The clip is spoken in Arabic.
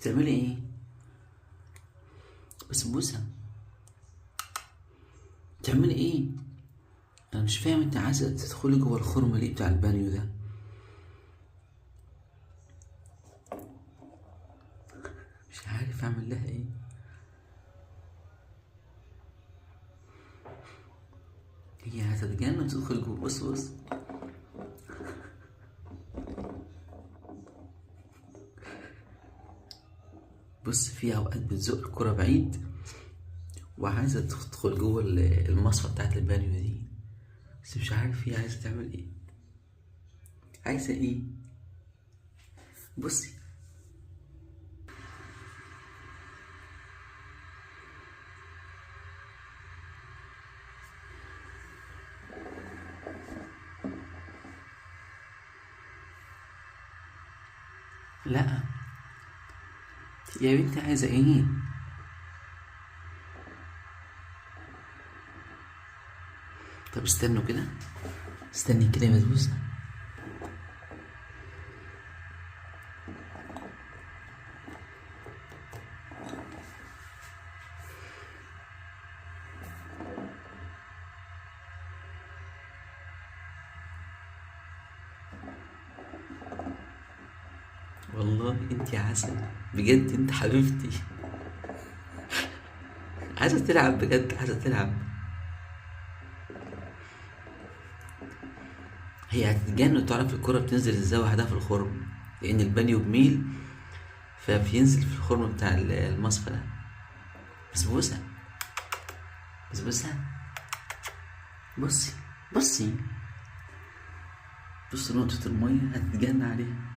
بتعملي ايه؟ بسبوسة، بتعملي ايه؟ انا مش فاهم، انت عايزة تدخلي جوه الخرم ليه بتاع البانيو ده؟ مش عارف اعمل لها ايه. هي هتتجنن تدخل جوه. بص بص، بص في اوقات بتزق الكرة بعيد وعايزة تدخل جوه المصفى بتاعت البانيو دي، بس مش عارف هي عايزة تعمل ايه. عايزة ايه؟ بصي، لا يا بنتي عايزة ايه؟ طب استنوا كده، استني كده يا بسبوسة. والله انت عسل بجد، انت حبيبتي. عايزة تلعب بجد، عايزة تلعب. هي هتتجنن تعرف الكرة بتنزل ازاي وحدها في الخرم، لأن البانيو بميل فبينزل في الخرم بتاع المصفى ده. بسبوسة، بسبوسة، بصي، بصي، بص نقطة المية هتتجنن عليها.